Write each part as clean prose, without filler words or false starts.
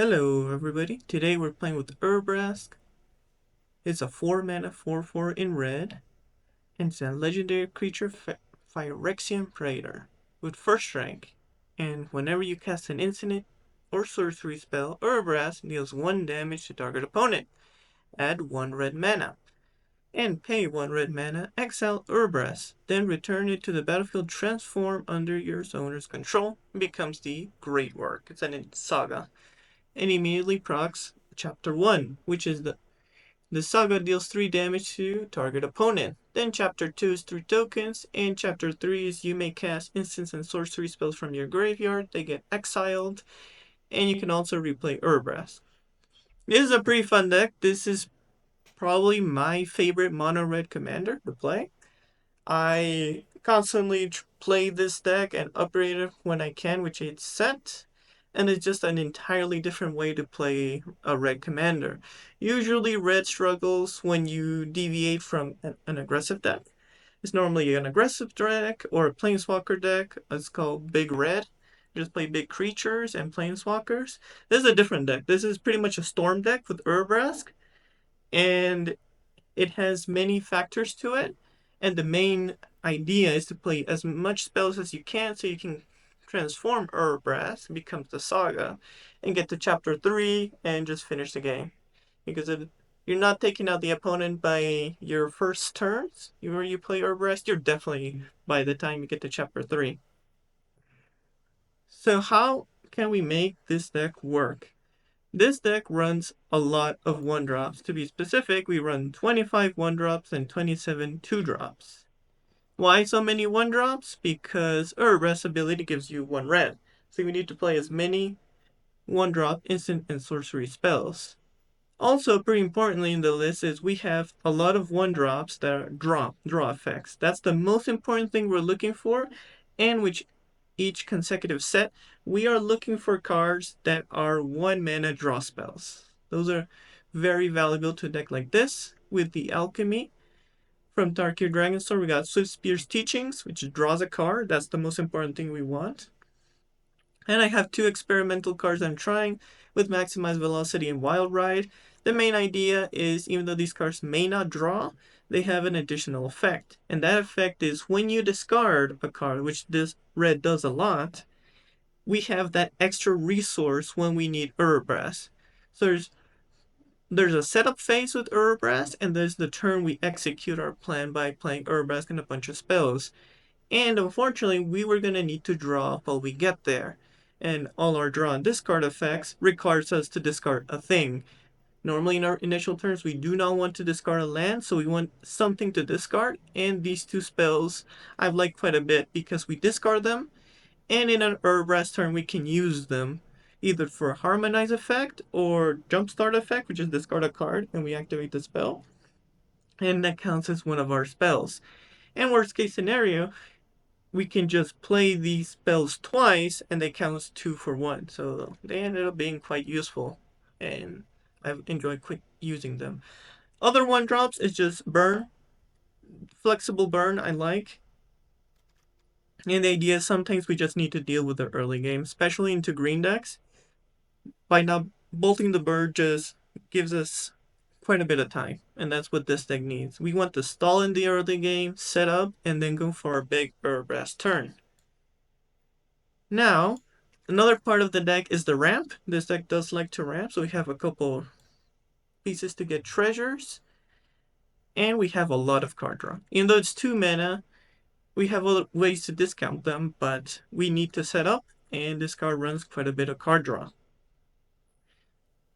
Hello everybody, today we're playing with Urabrask. It's a 4 mana 4/4 in red, and it's a legendary creature Phyrexian Praetor with first rank. And whenever you cast an instant or sorcery spell, Urabrask deals 1 damage to target opponent. Add 1 red mana. And pay 1 red mana, exile Urabrask, then return it to the battlefield transform under your owner's control. It becomes the Great Work. It's an saga. And immediately procs Chapter 1, which is the saga deals 3 damage to target opponent. Then Chapter 2 is 3 tokens, and Chapter 3 is you may cast instants and sorcery spells from your graveyard. They get exiled, and you can also replay Urabrask. This is a pretty fun deck. This is probably my favorite mono red commander to play. I constantly play this deck and upgrade it when I can, which it's set. And it's just an entirely different way to play a red commander. Usually red struggles when you deviate from an aggressive deck. It's normally an aggressive deck or a planeswalker deck. It's called Big Red. Just play big creatures and planeswalkers. This is a different deck. This is pretty much a storm deck with Urabrask. And it has many factors to it. And the main idea is to play as much spells as you can so you can transform Urabrask, becomes the saga, and get to Chapter 3 and just finish the game. Because if you're not taking out the opponent by your first turns, where you play Urabrask, you're definitely by the time you get to Chapter 3. So how can we make this deck work? This deck runs a lot of 1-drops. To be specific, we run 25 1-drops and 27 2-drops. Why so many 1-drops? Because Urabrask's ability gives you 1 red. So we need to play as many 1-drop instant and sorcery spells. Also, pretty importantly in the list is we have a lot of 1-drops that are draw effects. That's the most important thing we're looking for, and which each consecutive set, we are looking for cards that are 1 mana draw spells. Those are very valuable to a deck like this. With the Alchemy from Tarkir Dragonstorm, we got Swiftspear's Teachings, which draws a card. That's the most important thing we want. And I have 2 experimental cards I'm trying with Maximize Velocity and Wild Ride. The main idea is, even though these cards may not draw, they have an additional effect. And that effect is when you discard a card, which this red does a lot, we have that extra resource when we need Urabrask. So there's a setup phase with Urabrask, and there's the turn we execute our plan by playing Urabrask and a bunch of spells. And unfortunately, we were going to need to draw while we get there. And all our draw and discard effects requires us to discard a thing. Normally in our initial turns, we do not want to discard a land, so we want something to discard. And these 2 spells I've liked quite a bit because we discard them, and in an Urabrask turn we can use them either for Harmonize effect or Jumpstart effect, which is discard a card and we activate the spell. And that counts as one of our spells. And worst case scenario, we can just play these spells twice and they count as 2 for 1. So they ended up being quite useful, and I've enjoyed using them. Other 1-drops is just burn. Flexible burn I like. And the idea is sometimes we just need to deal with the early game, especially into green decks. By not bolting the bird just gives us quite a bit of time, and that's what this deck needs. We want to stall in the early game, set up, and then go for a big Urabrask turn. Now, another part of the deck is the ramp. This deck does like to ramp, so we have a couple pieces to get treasures, and we have a lot of card draw. Even though it's 2 mana, we have other ways to discount them, but we need to set up, and this card runs quite a bit of card draw.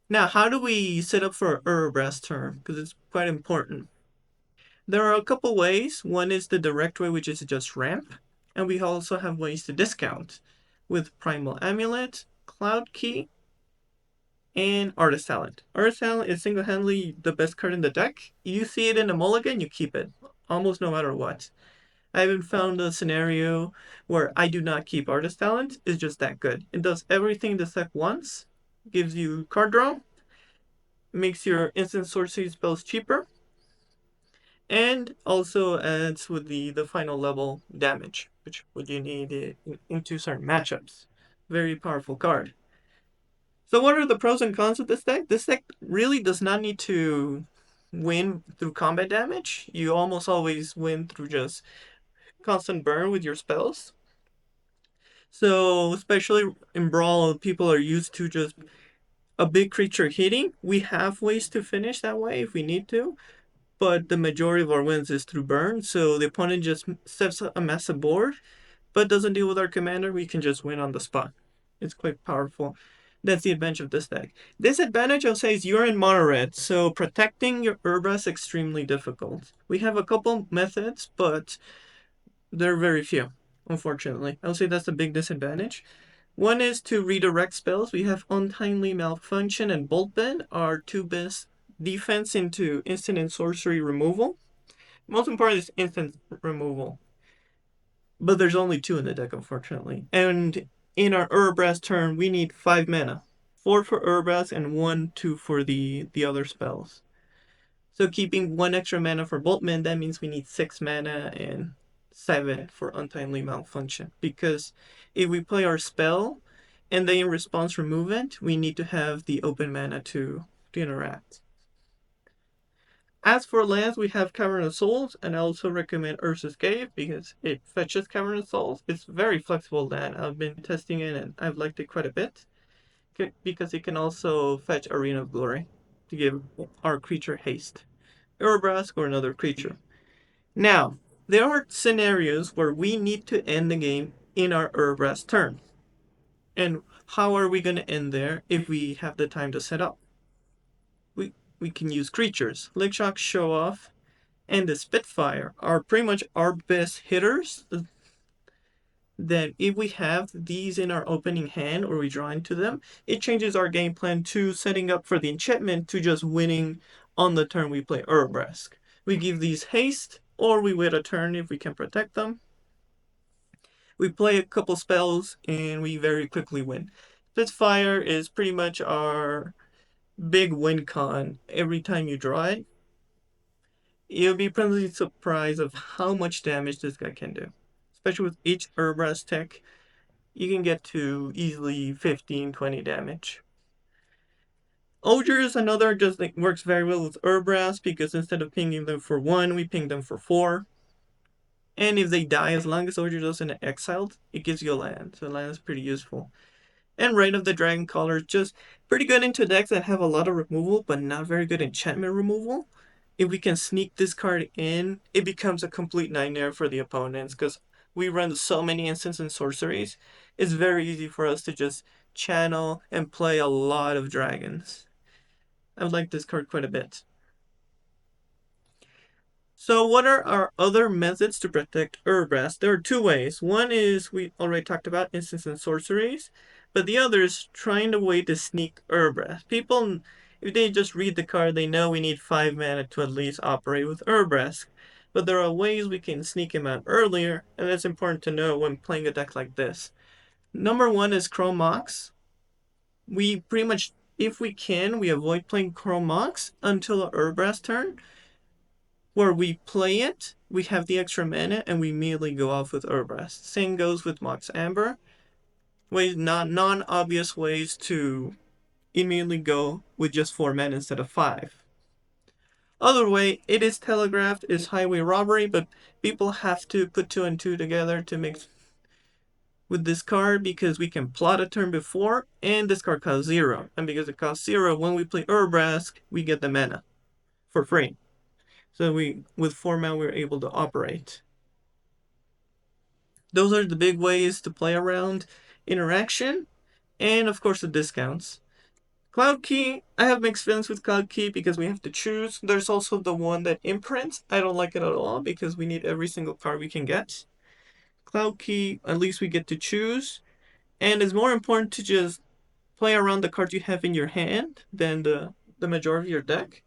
Now, how do we set up for an Urabrask turn? Because it's quite important. There are a couple ways. One is the direct way, which is just ramp. And we also have ways to discount with Primal Amulet, Cloud Key, and Artist Talent. Artist Talent is single-handedly the best card in the deck. You see it in a mulligan, you keep it, almost no matter what. I haven't found a scenario where I do not keep Artist Talent. It's just that good. It does everything the deck wants. Gives you card draw, makes your instant sorcery spells cheaper, and also adds with the final level damage, which would you need into certain matchups. Very powerful card. So what are the pros and cons of this deck? This deck really does not need to win through combat damage. You almost always win through just constant burn with your spells. So especially in Brawl, people are used to just a big creature hitting. We have ways to finish that way if we need to, but the majority of our wins is through burn. So the opponent just sets a massive board, but doesn't deal with our commander. We can just win on the spot. It's quite powerful. That's the advantage of this deck. Disadvantage, I'll say, is you're in mono red, so protecting your Urabrask is extremely difficult. We have a couple methods, but they're very few, unfortunately. I'll say that's a big disadvantage. One is to redirect spells. We have Untimely Malfunction and Bolt Bend, our two best defense into instant and sorcery removal. Most important is instant removal. But there's only two in the deck, unfortunately. And in our Urabrask turn, we need 5 mana. 4 for Urabrask and 2 for the other spells. So keeping 1 extra mana for Boltman, that means we need 6 mana and 7 for Untimely Malfunction. Because if we play our spell and they in response remove it, we need to have the open mana to interact. As for lands, we have Cavern of Souls, and I also recommend Urza's Cave because it fetches Cavern of Souls. It's very flexible land. I've been testing it and I've liked it quite a bit because it can also fetch Arena of Glory to give our creature haste. Urabrask or another creature. Now, there are scenarios where we need to end the game in our Urabrask turn. And how are we going to end there if we have the time to set up? We can use creatures. Lickshock, Show Off, and the Spitfire are pretty much our best hitters. That if we have these in our opening hand or we draw into them, it changes our game plan to setting up for the enchantment to just winning on the turn we play Urabrask. We give these haste, or we wait a turn if we can protect them. We play a couple spells and we very quickly win. Spitfire is pretty much our big win con every time you draw it. You'll be pleasantly surprised of how much damage this guy can do. Especially with each Urabrask tech, you can get to easily 15-20 damage. Ojer is another, just like works very well with Urabrask because instead of pinging them for 1, we ping them for 4. And if they die, as long as Ojer doesn't exiled, it gives you a land. So land is pretty useful. And Reign of the Dragon Caller is just pretty good into decks that have a lot of removal, but not very good enchantment removal. If we can sneak this card in, it becomes a complete nightmare for the opponents because we run so many instants and sorceries. It's very easy for us to just channel and play a lot of dragons. I would like this card quite a bit. So what are our other methods to protect Urabrask? There are 2 ways. One is we already talked about instants and sorceries, but the other is trying a way to sneak Urabrask. People, if they just read the card, they know we need 5 mana to at least operate with Urabrask. But there are ways we can sneak him out earlier, and that's important to know when playing a deck like this. Number 1 is Chrome Mox. We pretty much, if we can, we avoid playing Chrome Mox until our Urabrask turn, where we play it, we have the extra mana, and we immediately go off with Urabrask. Same goes with Mox Amber. Non-obvious ways to immediately go with just 4 mana instead of 5. Other way, it is telegraphed, is Highway Robbery, but people have to put 2 and 2 together to make with this card because we can plot a turn before, and this card costs 0. And because it costs 0, when we play Urabrask, we get the mana for free. So with 4 mana, we're able to operate. Those are the big ways to play around interaction, and of course the discounts. Cloud Key, I have mixed feelings with Cloud Key because we have to choose. There's also the one that imprints. I don't like it at all because we need every single card we can get. Cloud Key, at least we get to choose, and it's more important to just play around the cards you have in your hand than the majority of your deck.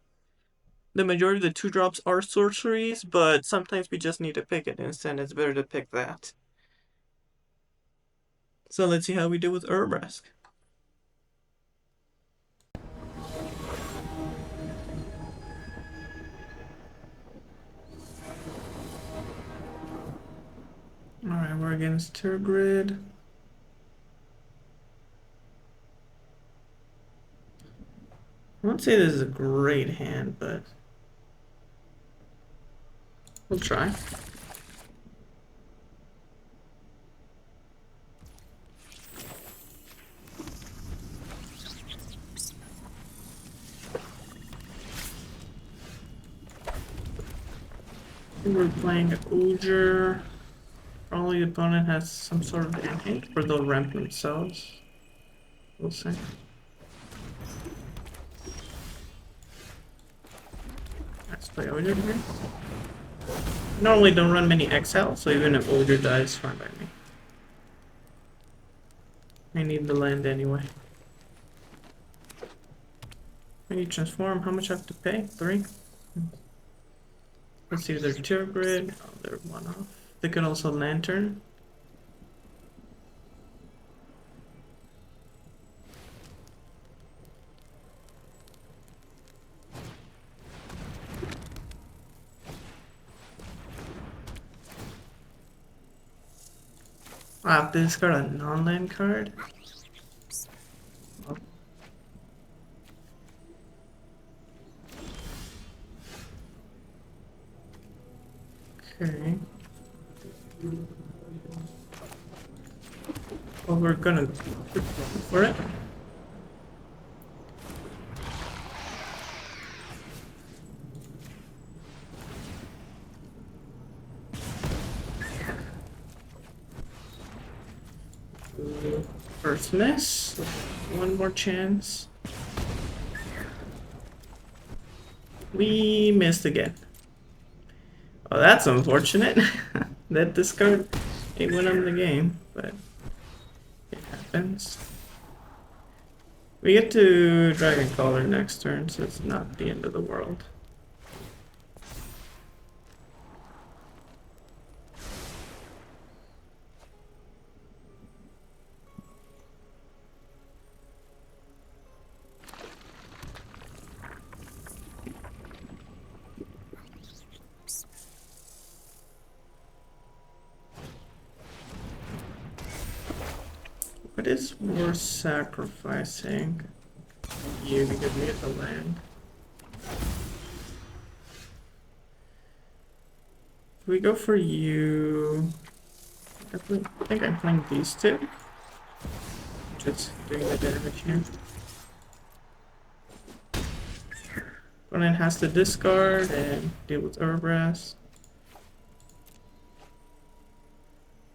The majority of the 2-drops are sorceries, but sometimes we just need to pick an instant. It's better to pick that. So let's see how we do with Urabrask. Alright, we're against Tergrid. won't say this is a great hand, but we'll try. We're playing Ojer. Probably the opponent has some sort of hand hate, or they'll ramp themselves. We'll see. Let's play Ojer here. Normally don't run many Exile, so even if Ojer dies, fine by me. I need the land anyway. I need transform. How much I have to pay? 3? Let's see if they're Tergrid. Oh, they're 1 off. They could also Lantern. I have to discard a non-land card. Okay. Well, we're gonna go for it. First miss. 1 more chance. We missed again. Oh, that's unfortunate. That discard ain't win on the game, but it happens. We get to Dragon Caller next turn, so it's not the end of the world. What is worth sacrificing? You, because we get the land. If we go for you, I think I'm playing these 2. Just doing the damage here. Opponent has to discard and deal with Urabrask.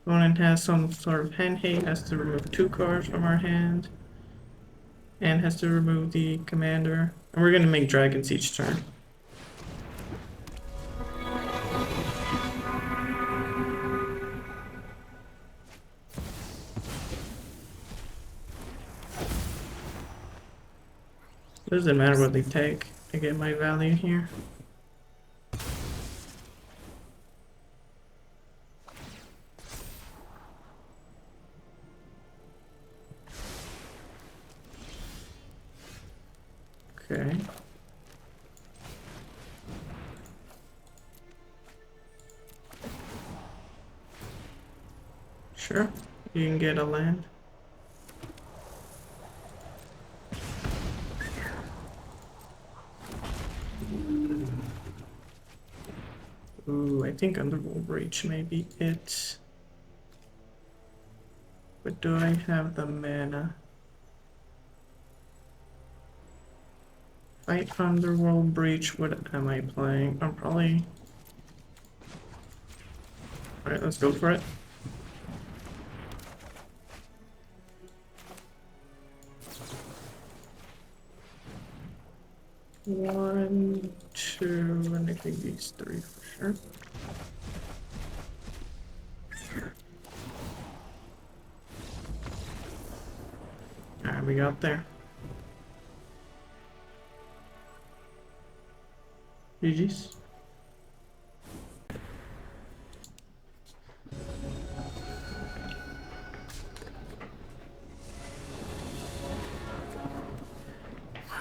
Opponent has some sort of hand hate, has to remove 2 cards from our hand. And has to remove the commander. And we're gonna make dragons each turn. Doesn't matter what they take. I get my value here. Okay. Sure, you can get a land. Ooh, I think Underworld Breach may be it. But do I have the mana? Fight Underworld Breach, what am I playing? I'm probably... Alright, let's go for it. One, 2, and I think these 3 for sure. Alright, we got there. GG's.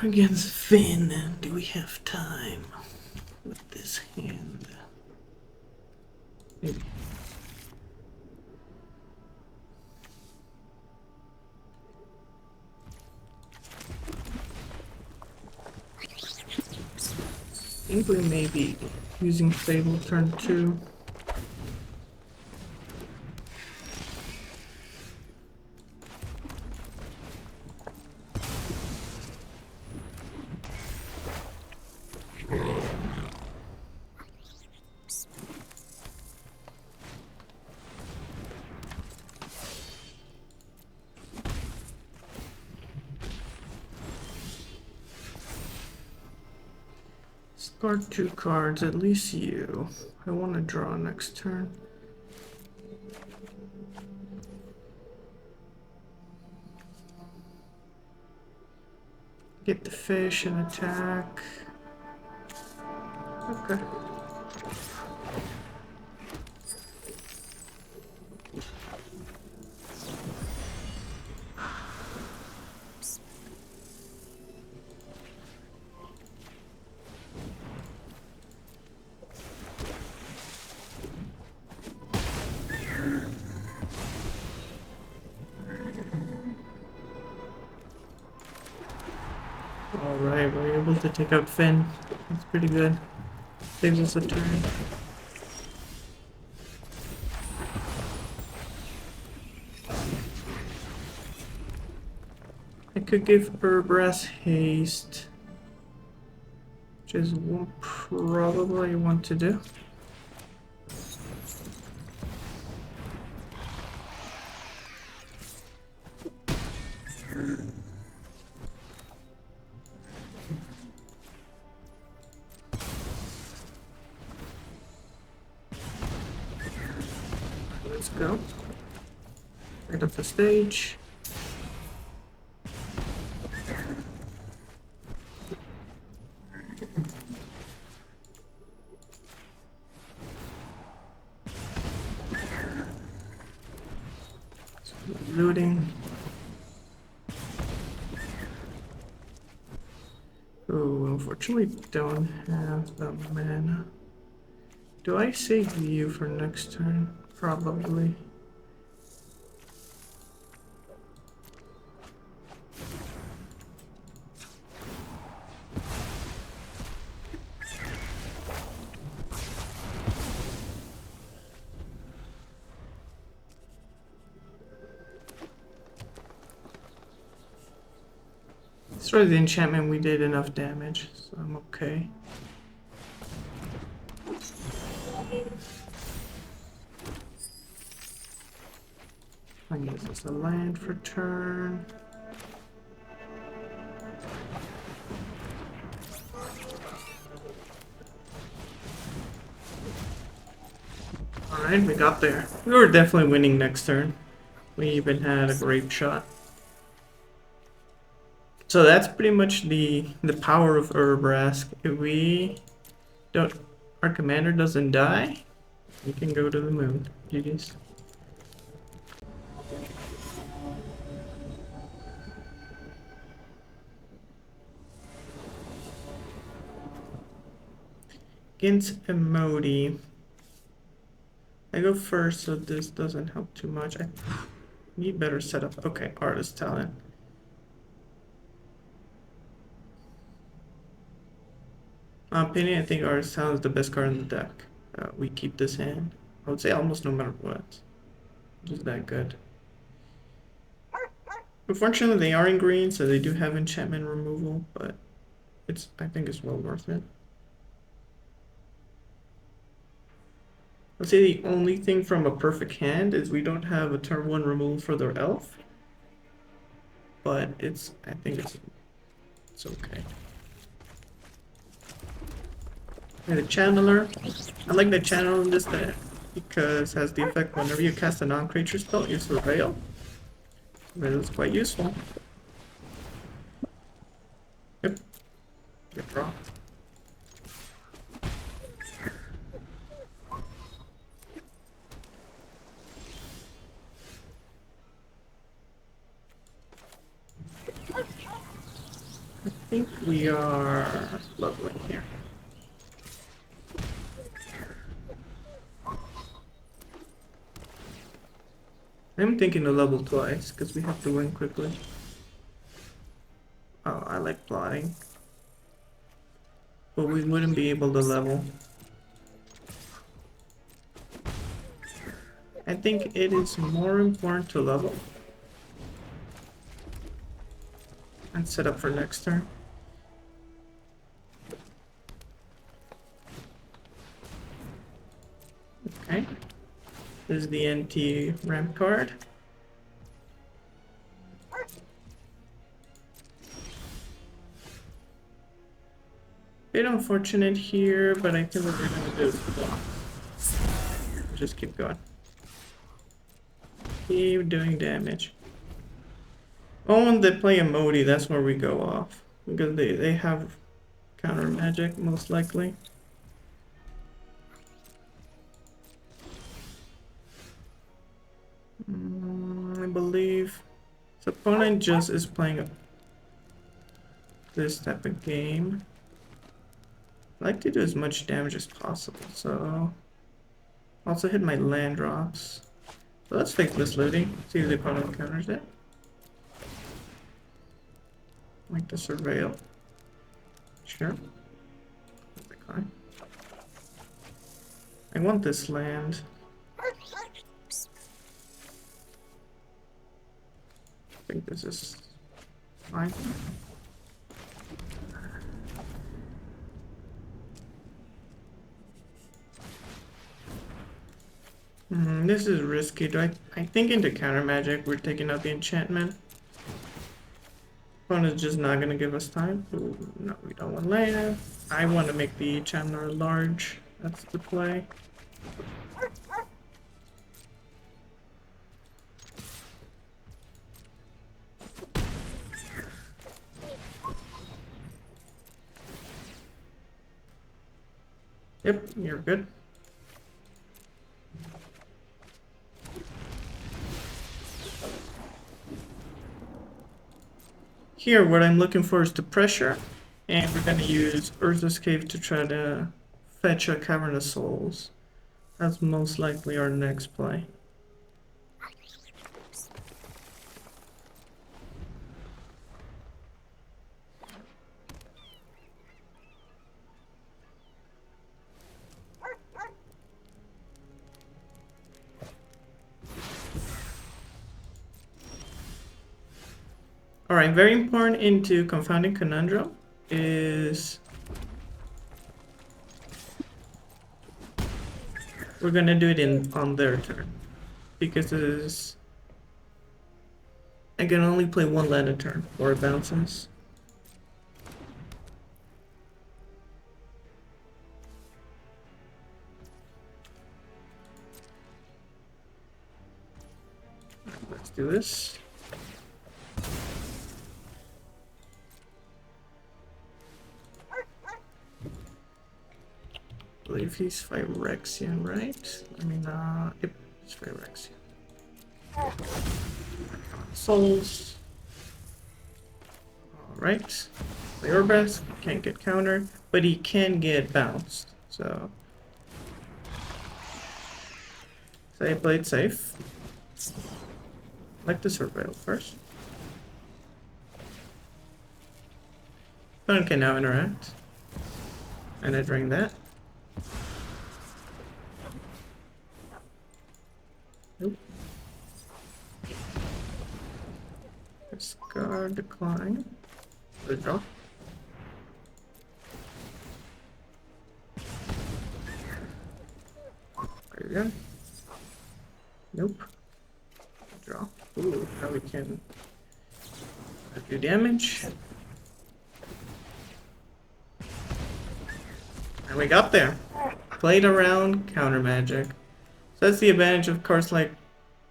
Against Finn, do we have time with this hand? Maybe. think we may be using Fable turn 2. Discard 2 cards, at least you. I want to draw next turn. Get the fish and attack. Okay. Alright, we're able to take out Finn. That's pretty good. Saves us a turn. I could give Urabrask haste, which is what probably I want to do. Let's go. Right up the stage. Looting. Oh, unfortunately don't have the mana. Do I save you for next turn? Probably. For the enchantment, we did enough damage, so I'm okay. I guess it's a land for turn. Alright, we got there. We were definitely winning next turn. We even had a grape shot. So that's pretty much the power of Urabrask. If we don't, our commander doesn't die, we can go to the moon. GG's. Against Imoti, I go first, so this doesn't help too much. I need better setup. Okay, Artist Talent. My opinion, I think Artist Talent is the best card in the deck. We keep this hand. I would say almost no matter what. Just that good. Unfortunately, they are in green, so they do have enchantment removal, but I think it's well worth it. I'd say the only thing from a perfect hand is we don't have a turn 1 removal for their elf. But I think it's okay. And the Channeler, I like the Channel in this deck because it has the effect whenever you cast a non-creature spell, you surveil. That is quite useful. Yep. Good draw. I think we are leveling here. I'm thinking to level twice, because we have to win quickly. Oh, I like plotting. but we wouldn't be able to level. I think it is more important to level and set up for next turn. Okay. This is the NT ramp card. Bit unfortunate here, but I think what we're gonna do is block. Just keep going. Keep doing damage. Oh, when they play Imoti, that's where we go off. Because they have counter magic, most likely. I believe his opponent just is playing this type of game. I like to do as much damage as possible, so also hit my land drops. So let's fake this looting, see if the opponent counters it. Like to surveil. Sure. Decline. I want this land. I think this is fine. This is risky. I think into counter magic we're taking out the enchantment. Opponent's just not gonna give us time. Ooh, no, we don't want land. I want to make the Chandra large. That's the play. Yep, you're good. Here, what I'm looking for is the pressure, and we're gonna use Urza's Cave to try to fetch a Cavern of Souls. That's most likely our next play. Alright, very important into Confounding Conundrum is we're gonna do it on their turn because I can only play one land a turn or it bounces. Let's do this. I believe he's Phyrexian, right? I mean, yep, he's Phyrexian. Souls. Alright. Urabrask can't get countered, but he can get bounced, so. So I played safe. Like to surveil first. Opponent can now interact. And I drain that. Nope. Discard, decline. Withdraw. There you go. Nope. Withdraw. Ooh, now we can do damage. And we got there. Played around counter magic. So that's the advantage of cards like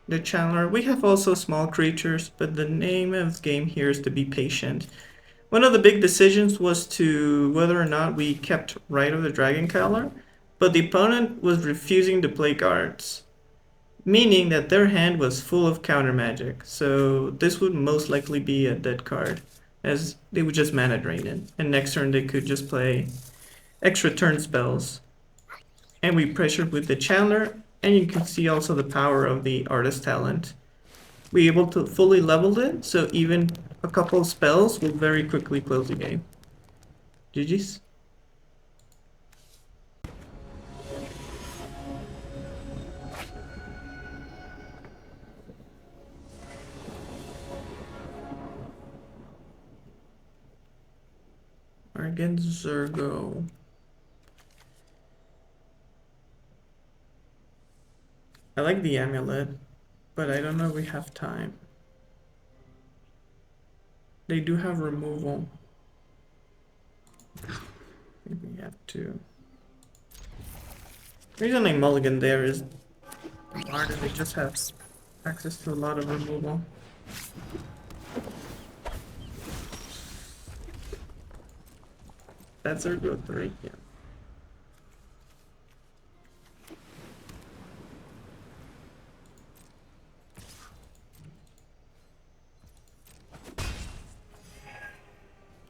the Chandra. We have also small creatures, but the name of the game here is to be patient. One of the big decisions was to whether or not we kept Rite of the Dragon Caller, but the opponent was refusing to play cards, meaning that their hand was full of counter magic. So this would most likely be a dead card, as they would just mana drain it, and next turn they could just play extra turn spells. And we pressured with the Chandra, and you can see also the power of the Artist Talent. We able to fully level it, so even a couple of spells will very quickly close the game. GG's. against Zurgo. I like the amulet, but I don't know if we have time. They do have removal. Maybe we have to. The reason I mulligan there is they just have access to a lot of removal. That's our growth rate, yeah.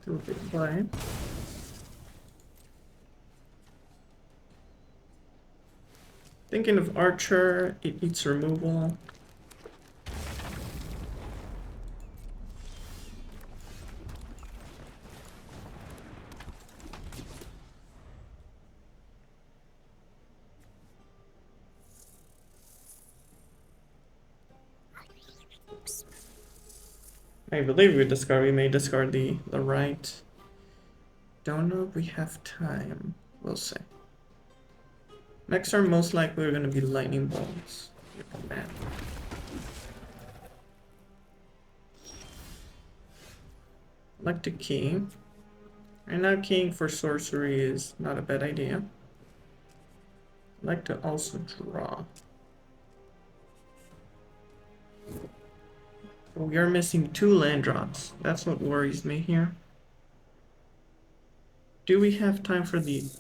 Too big play. Thinking of Archer, it eats removal. I believe we may discard the right. Don't know if we have time. We'll see. Next turn, most likely we're going to be lightning bolts. Man. I'd like to key. Right now, keying for sorcery is not a bad idea. I'd like to also draw. We are missing 2 land drops. That's what worries me here. Do we have time for the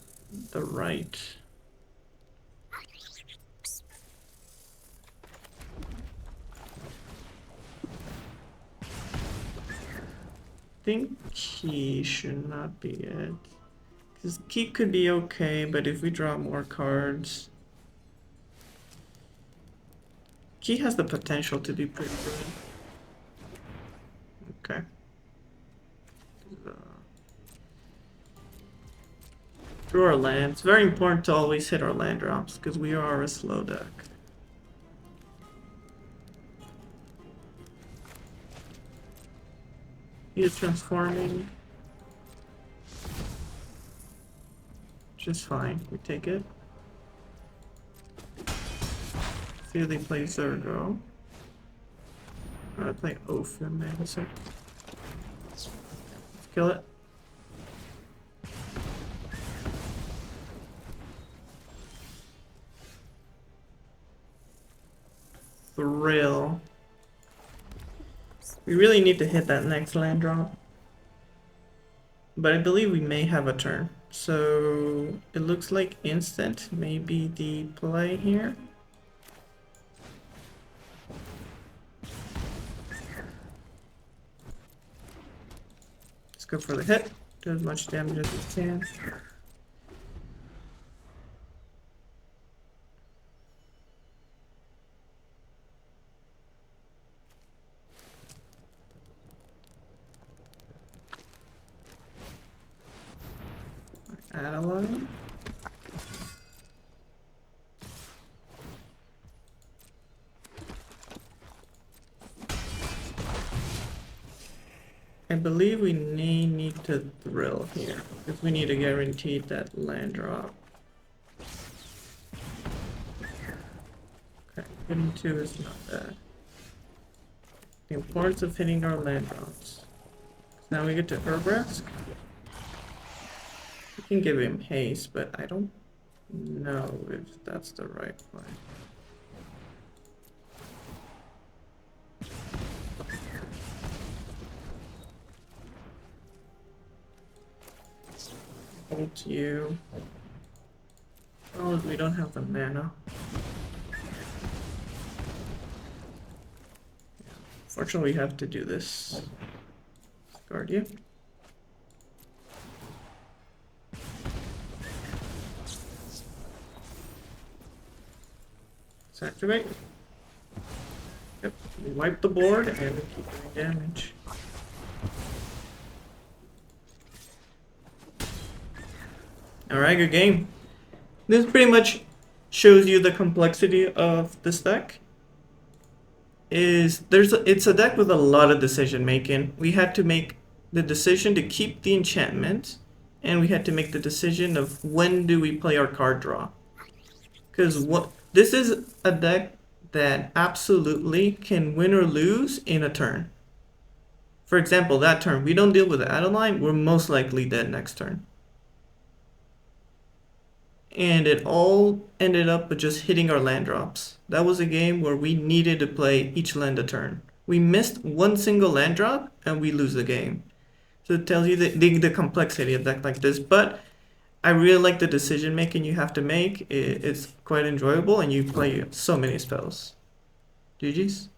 right? I think key should not be it. Because key could be okay, but if we draw more cards... Key has the potential to be pretty good. Okay. Through our land. It's very important to always hit our land drops, because we are a slow deck. He is transforming. Just fine. We take it. See if they play Zurgo. I play Oath in there. So let's kill it. Thrill. We really need to hit that next land drop. But I believe we may have a turn. So it looks like instant may be the play here. Let's go for the hit. Do as much damage as we can. Add a line. I believe we need to thrill here, because we need to guarantee that land drop. Okay, hitting 2 is not bad. The importance of hitting our land drops. Now we get to Urabrask. We can give him haste, but I don't know if that's the right play. Hold you. Oh, we don't have the mana. Fortunately, we have to do this. Guard you. Let's activate. Yep, we wipe the board and we keep doing damage. Alright, good game. This pretty much shows you the complexity of this deck. It's a deck with a lot of decision making. We had to make the decision to keep the enchantment and we had to make the decision of when do we play our card draw. Because this is a deck that absolutely can win or lose in a turn. For example, that turn, we don't deal with the Adeline, we're most likely dead next turn. And it all ended up with just hitting our land drops. That was a game where we needed to play each land a turn. We missed one single land drop and we lose the game. So it tells you the complexity of a deck like this. But I really like the decision making you have to make. It's quite enjoyable and you play so many spells. GG's.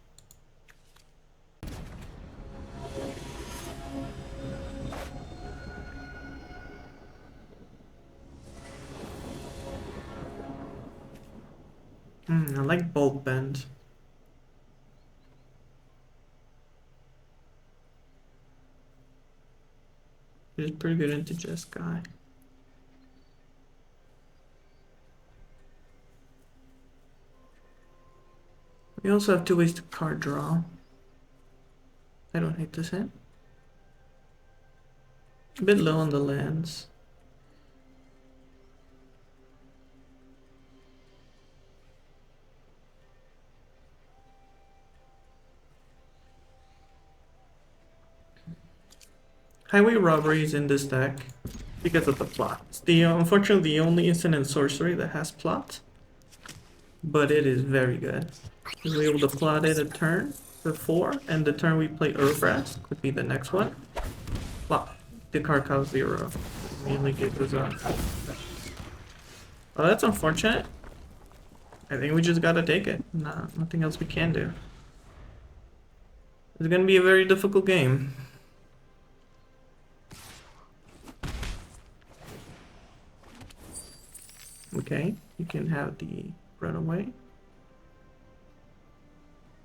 I like Bolt Bend. He's pretty good into Jeskai. We also have 2 ways to card draw. I don't hate this hand. A bit low on the lands. Highway Robbery is in this deck because of the plot. It's unfortunately the only instant in sorcery that has plot, but it is very good. We're able to plot it a turn for 4, and the turn we play Urabrask would be the next one. Plot. The card costs 0. Immediately gives us a... Well, that's unfortunate. I think we just gotta take it. Nah, nothing else we can do. It's gonna be a very difficult game. Okay, you can have the Runaway.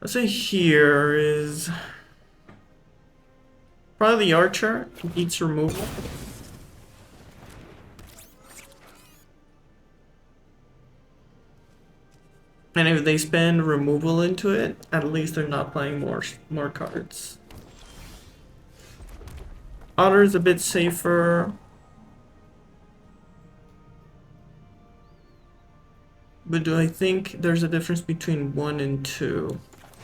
Let's say here is probably the Archer. Eats removal. And if they spend removal into it, at least they're not playing more cards. Otter is a bit safer. But do I think there's a difference between 1 and 2?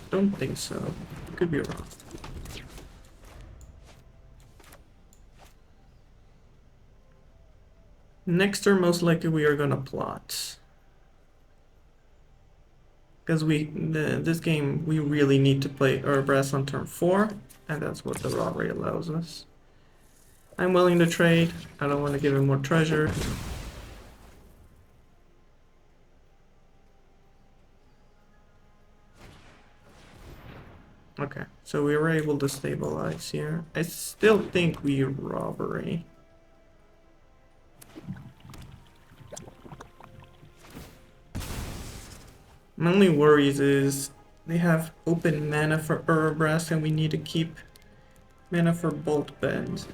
Don't think so. Could be wrong. Next turn, most likely we are gonna plot. Because this game, we really need to play Urabrask on turn 4, and that's what the robbery allows us. I'm willing to trade. I don't want to give him more treasure. Okay, so we were able to stabilize here. I still think we robbery. My only worries is they have open mana for Urabrask and we need to keep mana for Bolt Bend.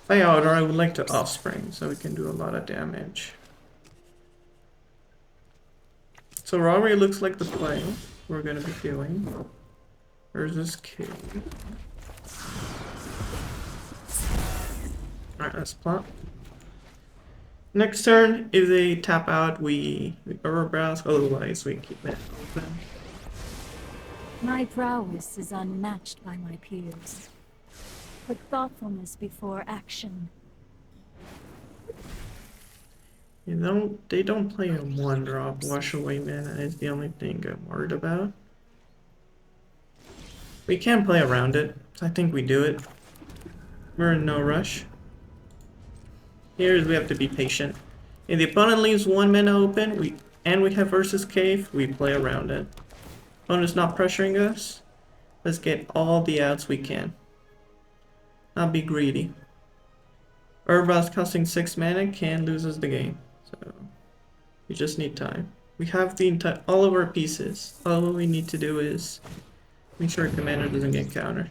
By order, I would like to Offspring so we can do a lot of damage. So Robbery looks like the play we're going to be doing. Where's this kid? Alright, let's plot. Next turn, if they tap out, we Urabrask, otherwise we keep it open. My prowess is unmatched by my peers. Put thoughtfulness before action. They don't play a 1-drop. Wash away mana is the only thing I'm worried about. We can play around it, so I think we do it. We're in no rush. Here we have to be patient. If the opponent leaves 1 mana open, we have versus cave, we play around it. Opponent's not pressuring us. Let's get all the outs we can. Not be greedy. Urabrask costing 6 mana can lose us the game. So we just need time. We have the all of our pieces. All we need to do is make sure commander doesn't get countered.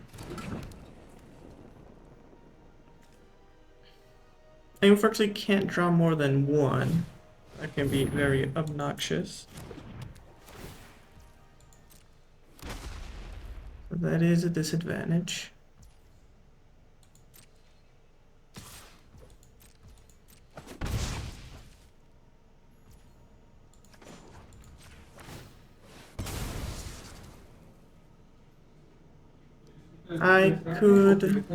I unfortunately can't draw more than one. That can be very obnoxious. So that is a disadvantage. I could...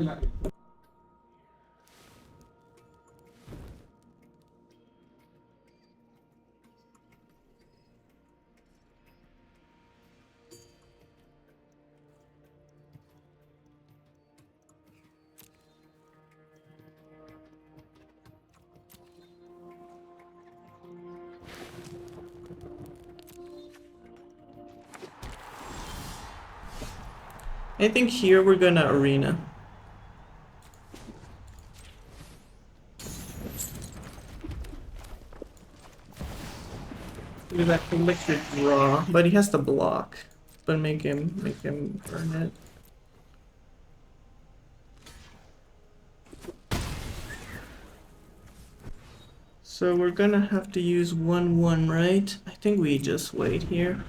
I think here we're gonna arena. Do that collected draw, but he has to block. But make him burn it. So we're gonna have to use 1/1, right? I think we just wait here.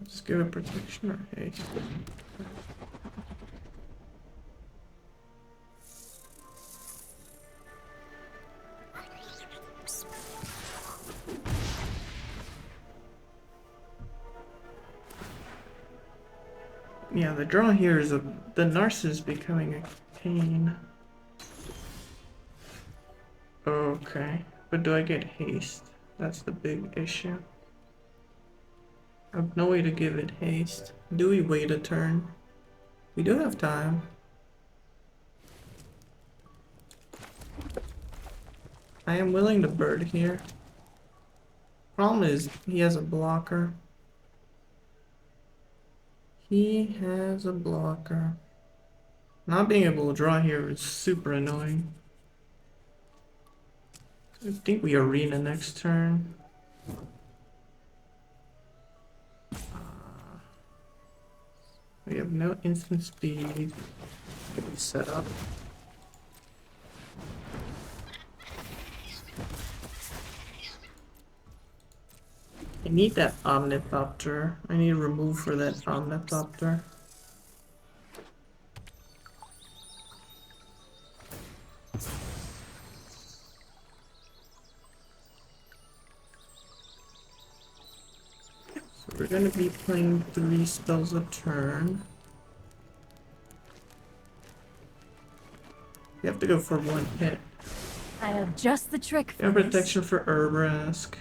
Just give it protection or haste. Yeah, the draw here is the Narset is becoming a pain. Okay, but do I get haste? That's the big issue. I have no way to give it haste. Do we wait a turn? We do have time. I am willing to bird here. Problem is, he has a blocker. He has a blocker. Not being able to draw here is super annoying. I think we arena next turn. We have no instant speed. Get me set up. I need that Omnithopter. I need to remove for that Omnithopter. So we're gonna be playing 3 spells a turn. You have to go for 1 hit. I have just the trick for You have this. protection for Urabrask.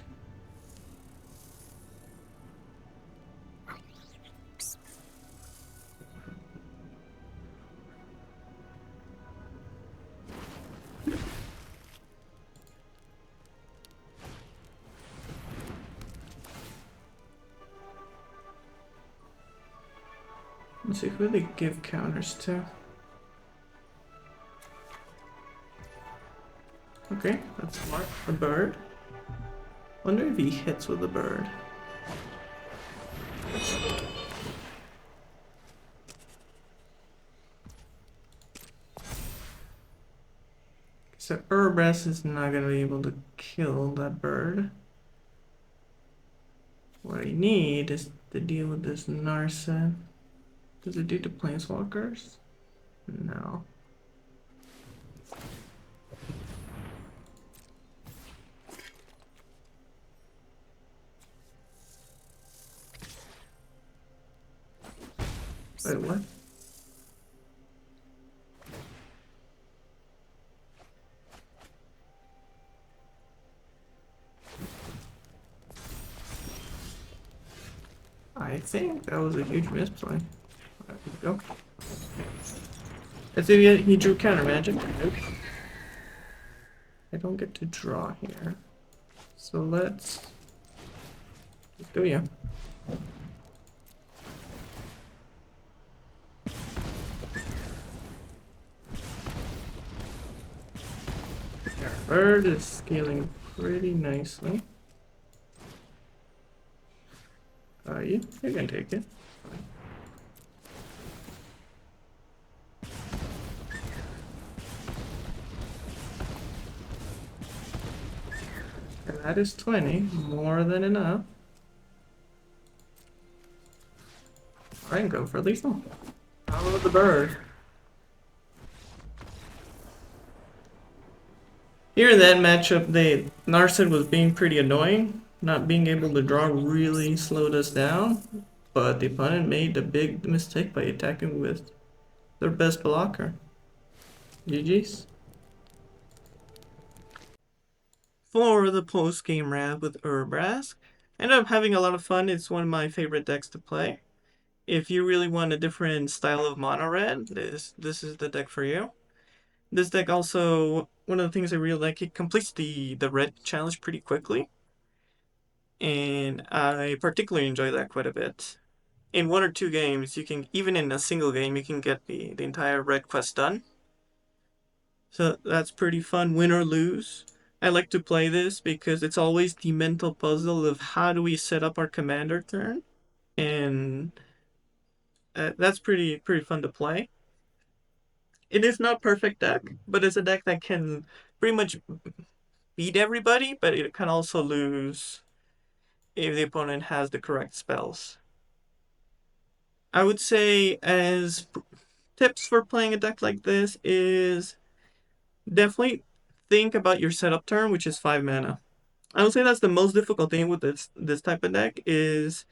Let's see who they give counters to. Okay, that's smart. A bird. Wonder if he hits with a bird. So Urabrask is not gonna be able to kill that bird. What I need is to deal with this Narset. Does it do to planeswalkers? No. Wait, what? I think that was a huge misplay. There we go. Let's see if he drew counter magic. Nope. I don't get to draw here. So let's go, yeah. Our bird is scaling pretty nicely. You can take it. And that is 20, more than enough. I can go for lethal. Follow the bird. Here in that matchup, Narset was being pretty annoying. Not being able to draw really slowed us down, but the opponent made a big mistake by attacking with their best blocker. GG's. For the post-game wrap with Urabrask, I ended up having a lot of fun. It's one of my favorite decks to play. If you really want a different style of mono red, this is the deck for you. This deck also, one of the things I really like, it completes the red challenge pretty quickly. And I particularly enjoy that quite a bit. In 1 or 2 games, you can, even in a single game, you can get the entire red quest done. So that's pretty fun, win or lose. I like to play this because it's always the mental puzzle of how do we set up our commander turn. And that's pretty fun to play. It is not perfect deck, but it's a deck that can pretty much beat everybody, but it can also lose if the opponent has the correct spells. I would say as tips for playing a deck like this is definitely think about your setup turn, which is 5 mana. I would say that's the most difficult thing with this type of deck is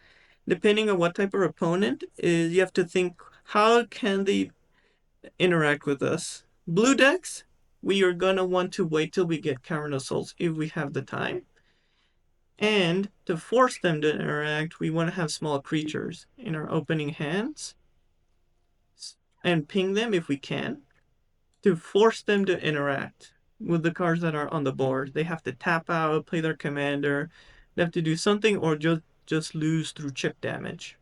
depending on what type of opponent is you have to think how can they interact with us. Blue decks, we are gonna want to wait till we get Cavern of Souls if we have the time. And to force them to interact, we want to have small creatures in our opening hands and ping them if we can to force them to interact with the cards that are on the board. They have to tap out, play their commander, they have to do something or just lose through chip damage.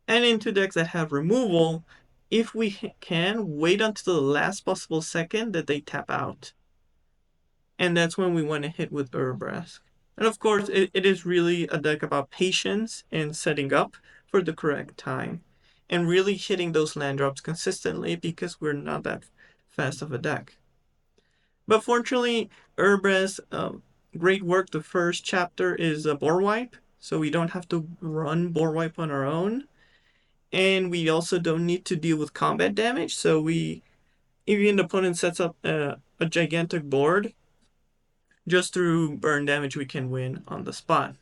And into decks that have removal, if we can, wait until the last possible second that they tap out. And that's when we want to hit with Urabrask. And of course, it is really a deck about patience and setting up for the correct time. And really hitting those land drops consistently because we're not that fast of a deck. But fortunately, Urabrask, great work. The first chapter is a board wipe, so we don't have to run board wipe on our own. And we also don't need to deal with combat damage, so if the opponent sets up a gigantic board, just through burn damage we can win on the spot.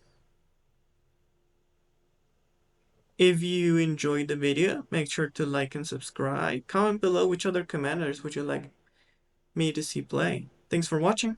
If you enjoyed the video, make sure to like and subscribe. Comment below which other commanders would you like me to see play. Thanks for watching.